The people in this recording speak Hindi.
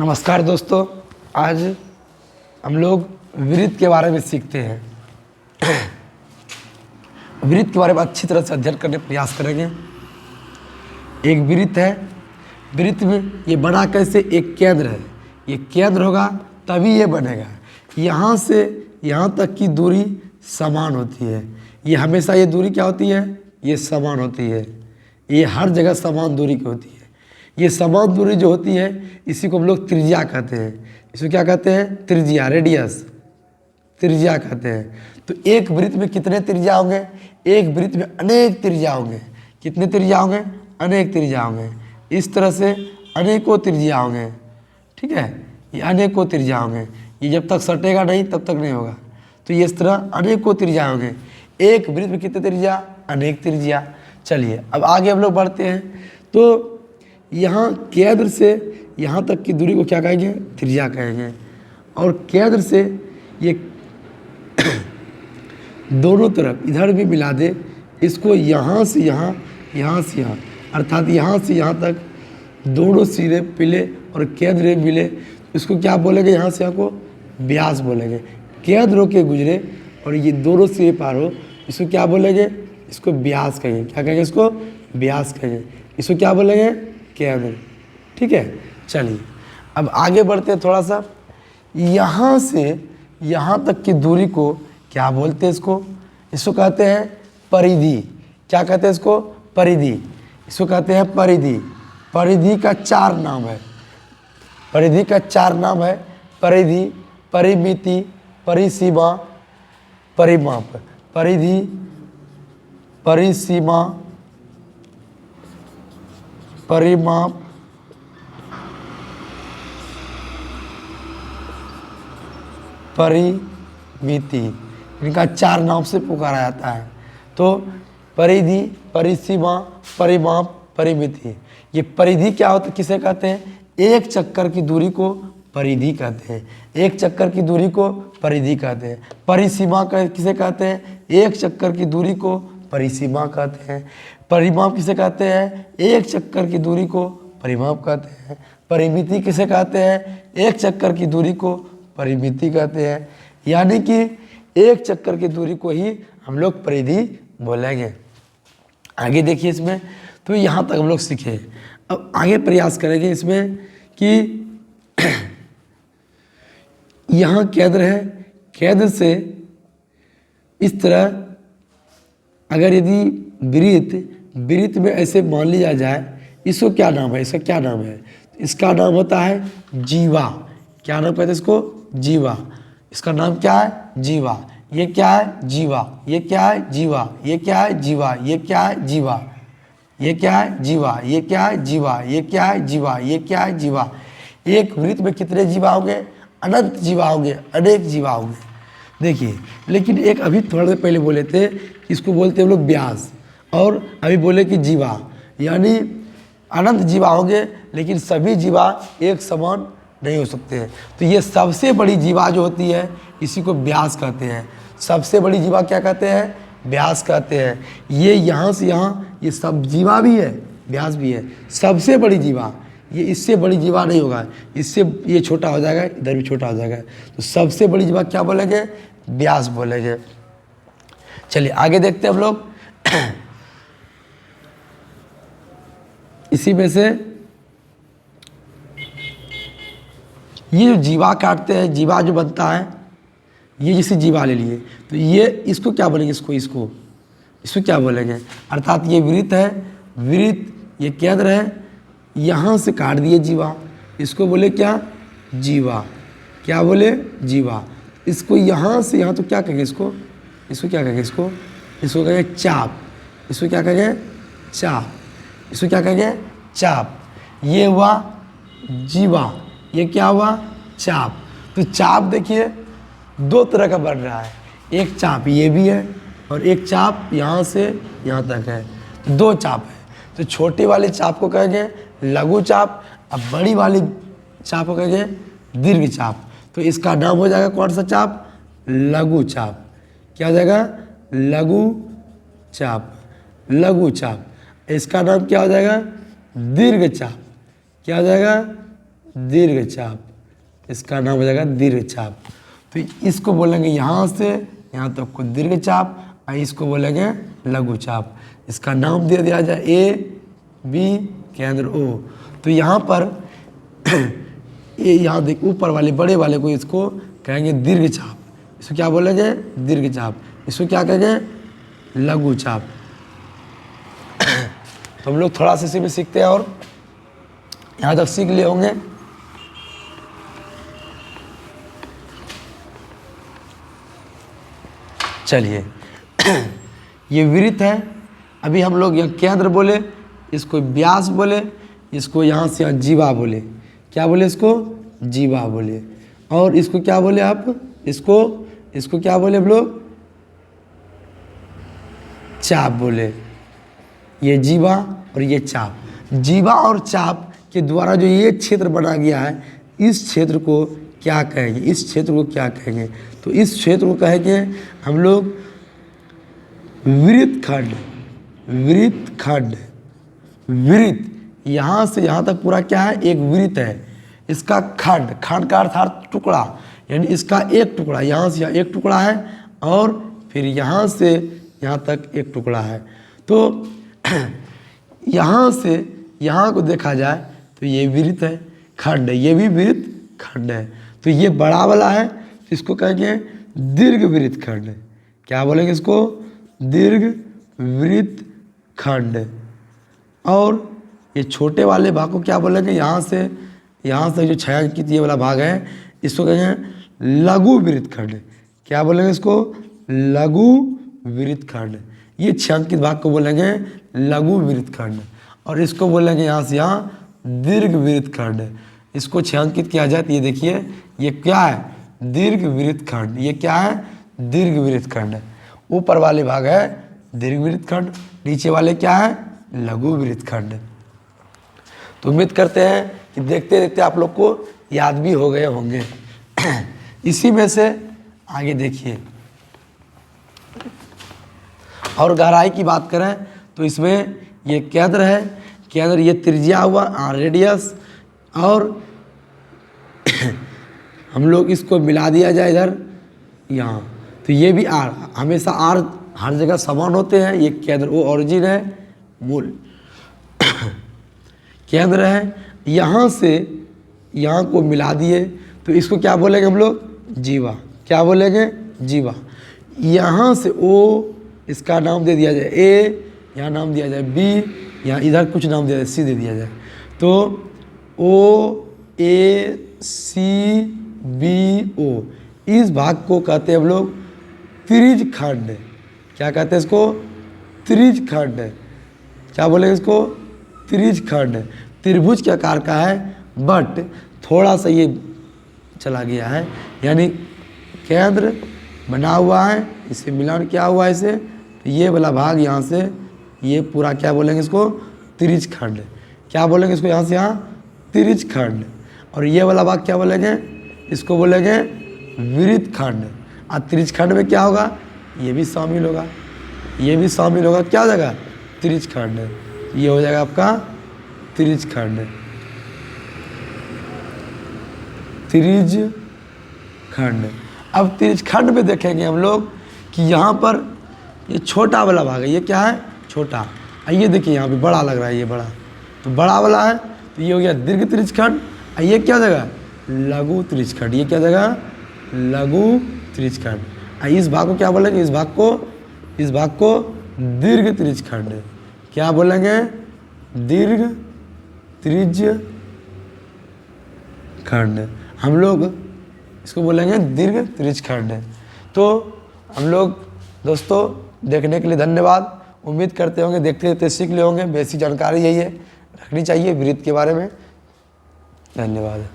नमस्कार दोस्तों, आज हम लोग वृत्त के बारे में सीखते हैं। वृत्त के बारे में अच्छी तरह से अध्ययन करने का प्रयास करेंगे। एक वृत्त है, वृत्त में ये बना कैसे, एक केंद्र है, ये केंद्र होगा तभी ये बनेगा। यहाँ से यहाँ तक की दूरी समान होती है, ये हमेशा ये दूरी क्या होती है, ये समान होती है, ये हर जगह समान दूरी की होती है। ये समान दूरी जो होती है इसी को हम लोग त्रिज्या कहते हैं। इसको क्या कहते हैं, त्रिज्या, रेडियस, त्रिज्या कहते हैं। तो एक वृत्त में कितने त्रिज्या होंगे, एक वृत्त में अनेक त्रिज्या होंगे। कितने त्रिज्या होंगे, अनेक त्रिज्या होंगे। इस तरह से अनेकों त्रिज्या होंगे, ठीक है, ये अनेकों त्रिज्या होंगे। ये जब तक सटेगा नहीं तब तक नहीं होगा। तो ये इस तरह अनेकों त्रिज्या होंगे। एक वृत्त में कितने त्रिज्या, अनेक त्रिज्या। चलिए अब आगे हम लोग बढ़ते हैं। तो यहाँ केंद्र से यहाँ तक की दूरी को क्या कहेंगे, त्रिज्या कहेंगे। और केंद्र से ये दोनों तरफ इधर भी मिला दे, इसको यहाँ से यहाँ, यहाँ से यहाँ, अर्थात यहाँ से यहाँ तक दोनों सिरे मिले और केंद्र में मिले, इसको क्या बोलेंगे, यहाँ से यहाँ को व्यास बोलेंगे। केंद्र के गुजरे और ये दोनों सिरे पार हो, इसको क्या बोलेंगे, इसको व्यास कहेंगे। क्या कहेंगे, इसको व्यास कहेंगे। इसको क्या बोलेंगे, केंद्र, ठीक है। चलिए अब आगे बढ़ते हैं थोड़ा सा। यहाँ से यहाँ तक की दूरी को क्या बोलते हैं, इसको कहते हैं परिधि। क्या कहते हैं इसको, परिधि। इसको कहते हैं परिधि। परिधि का चार नाम है, परिधि का चार नाम है, परिधि, परिमिति, परिसीमा, परिमाप। परिधि, परिसीमा, परिमाप, परिमिति, इनका चार नाम से पुकारा जाता है। तो परिधि, परिसीमा, परिमाप, परिमिति। ये परिधि क्या होता है, किसे कहते हैं, एक चक्कर की दूरी को परिधि कहते हैं। एक चक्कर की दूरी को परिधि कहते हैं। परिसीमा किसे कहते हैं, एक चक्कर की दूरी को परिसीमा कहते हैं। परिमाप किसे कहते हैं, एक चक्कर की दूरी को परिमाप कहते हैं। परिमिति किसे कहते हैं, एक चक्कर की दूरी को परिमिति कहते हैं। यानी कि एक चक्कर की दूरी को ही हम लोग परिधि बोलेंगे। आगे देखिए इसमें, तो यहाँ तक हम लोग सीखे। अब आगे प्रयास करेंगे इसमें कि यहाँ केंद्र है, केंद्र से इस तरह अगर यदि वृत्त में ऐसे मान लिया जाए, इसको क्या नाम है, इसका क्या नाम है, इसका नाम होता है जीवा। क्या नाम कहते हैं इसको, जीवा। इसका नाम क्या है, जीवा। ये क्या है, जीवा। ये क्या है, जीवा। ये क्या है, जीवा। ये क्या है, जीवा। ये क्या है, जीवा। ये क्या है, जीवा। ये क्या है, जीवा। ये क्या है, जीवा। एक वृत्त में कितने जीवा होंगे, अनंत जीवा होंगे, अनेक जीवा होंगे। देखिए, लेकिन एक अभी थोड़ा देर पहले बोले थे, इसको बोलते हैं हम लोग व्यास, और अभी बोले कि जीवा। यानी अनंत जीवा होंगे, लेकिन सभी जीवा एक समान नहीं हो सकते हैं। तो ये सबसे बड़ी जीवा जो होती है इसी को व्यास कहते हैं। सबसे बड़ी जीवा क्या कहते हैं, व्यास कहते हैं। ये यहाँ से यहाँ ये सब जीवा भी है, व्यास भी है। सबसे बड़ी जीवा, ये इससे बड़ी जीवा नहीं होगा, इससे ये छोटा हो जाएगा, इधर भी छोटा हो जाएगा। तो सबसे बड़ी जीवा क्या बोलेंगे, व्यास बोलेंगे। चलिए आगे देखते हैं हम लोग। इसी में से ये जो जीवा काटते हैं, जीवा जो बनता है, ये जैसे जीवा ले लिए, तो ये इसको क्या बोलेंगे, इसको क्या बोलेंगे, अर्थात ये वृत्त है, वृत्त ये केंद्र है, यहाँ से काट दिए जीवा, इसको बोले क्या, जीवा। क्या बोले, जीवा। इसको यहाँ से यहाँ तो क्या कहेंगे, इसको क्या कहेंगे, इसको कहेंगे चाप। इसको क्या कहेंगे, चाप। इसको क्या कहेंगे, चाप। ये हुआ जीवा, ये क्या हुआ, चाप। तो चाप देखिए दो तरह का बन रहा है, एक चाप ये भी है और एक चाप यहाँ से यहाँ तक है, तो दो चाप है। तो छोटी वाली चाप को कहेंगे लघु चाप, अब बड़ी वाली चाप को कहेंगे दीर्घ चाप। तो इसका नाम हो जाएगा कौन सा चाप, लघु चाप। क्या हो जाएगा, लघु चाप। लघु चाप। इसका नाम क्या हो जाएगा, दीर्घ चाप। क्या हो जाएगा, दीर्घ चाप, इसका नाम हो जाएगा दीर्घ चाप। तो इसको बोलेंगे यहाँ से यहाँ तक को दीर्घ चाप, और इसको बोलेंगे लघु चाप। इसका नाम दे दिया जाए ए बी केंद्र ओ। तो यहाँ पर ये यहाँ देख ऊपर वाले बड़े वाले को इसको कहेंगे दीर्घ चाप, इसको क्या बोलेंगे दीर्घ चाप, इसको क्या कहेंगे लघु चाप। तो हम लोग थोड़ा सा इसी में सीखते हैं और यहाँ तक सीख लिए होंगे। चलिए ये वृत्त है, अभी हम लोग यहाँ केंद्र बोले, इसको व्यास बोले, इसको यहाँ से यहाँ जीवा बोले, क्या बोले इसको जीवा बोले, और इसको क्या बोले आप इसको क्या बोले हम लोग चाप बोले। ये जीवा और ये चाप, जीवा और चाप के द्वारा जो ये क्षेत्र बना गया है, इस क्षेत्र को क्या कहेंगे, इस क्षेत्र को क्या कहेंगे, तो इस क्षेत्र को कहेंगे हम लोग वृत्तखंड। वृत्तखंड, वृत्त यहाँ से यहाँ तक पूरा क्या है एक वृत्त है, इसका खंड, खंड का अर्थात टुकड़ा, यानी इसका एक टुकड़ा यहाँ से यहाँ एक टुकड़ा है, और फिर यहाँ से यहाँ तक एक टुकड़ा है। तो यहाँ से यहाँ को देखा जाए तो ये वृत्त है, खंड है, ये भी वृत्त खंड है। तो ये बड़ा वाला है, इसको कहेंगे दीर्घ वृत्त खंड। क्या बोलेंगे इसको दीर्घ वृत्त खंड। और ये छोटे वाले भाग को क्या बोलेंगे, यहाँ से जो छायांकित ये वाला भाग है, इसको कहेंगे लघु वृत्त खंड। क्या बोलेंगे इसको लघु वृत्त खंड। ये छायांकित भाग को बोलेंगे लघु वृत्त खंड, और इसको बोलेंगे यहाँ से यहाँ दीर्घ वृत्त खंड। इसको छायांकित किया जाए तो ये देखिए ये क्या है दीर्घ वृत्त खंड, ये क्या है दीर्घ वृत्त खंड। ऊपर वाले भाग है दीर्घ वृत्त खंड, नीचे वाले क्या है लघु वृत्त खंड। तो उम्मीद करते हैं कि देखते देखते आप लोग को याद भी हो गए होंगे। इसी में से आगे देखिए, और गहराई की बात करें तो इसमें ये केंद्र है, केंद्र ये त्रिज्या हुआ रेडियस, और हम लोग इसको मिला दिया जाए इधर यहाँ, तो ये भी आर, हमेशा आर हर जगह समान होते हैं। ये केंद्र वो ओरिजिन है, मूल केंद्र है, यहाँ से यहाँ को मिला दिए तो इसको क्या बोलेंगे हम लोग जीवा। क्या बोलेंगे जीवा। यहाँ से ओ, इसका नाम दे दिया जाए ए, यहाँ नाम दिया जाए बी, यहाँ इधर कुछ नाम दिया जाए सी दे दिया जाए। तो ओ ए सी बी ओ, इस भाग को कहते हैं हम लोग त्रिज खंड। क्या कहते हैं इसको त्रिज खंड। क्या बोलेंगे इसको त्रिज खंड। त्रिभुज के आकार का है, बट थोड़ा सा ये चला गया है, यानी केंद्र बना हुआ है, इससे मिलान क्या हुआ है इसे, तो ये वाला भाग यहाँ से ये पूरा क्या बोलेंगे इसको त्रिज खंड। क्या बोलेंगे इसको यहाँ से यहाँ त्रिज खंड। और ये वाला भाग क्या बोलेंगे, इसको बोलेंगे वृत्त खंड। और त्रिज खंड में क्या होगा, ये भी शामिल होगा, ये भी शामिल होगा, क्या हो जाएगा त्रिज खंड। ये हो जाएगा आपका त्रिज खंड। त्रिज खंड। अब त्रिज खंड में देखेंगे हम लोग कि यहाँ पर ये छोटा वाला भाग है, ये क्या है छोटा, ये देखिए यहाँ पे बड़ा लग रहा है, ये बड़ा, तो बड़ा वाला है, तो ये हो गया दीर्घ त्रिज खंड। ये क्या जगह लघु त्रिज खंड, ये क्या जगह लघु त्रिज खंड। इस भाग को क्या बोलेंगे, इस भाग को दीर्घ त्रिज खंड। क्या बोलेंगे दीर्घ त्रिज खंड। हम लोग इसको बोलेंगे दीर्घ त्रिज खंड। तो हम लोग दोस्तों देखने के लिए धन्यवाद। उम्मीद करते होंगे देखते देखते सीख ले होंगे। बेसिक जानकारी यही है, रखनी चाहिए वृत्त के बारे में। धन्यवाद।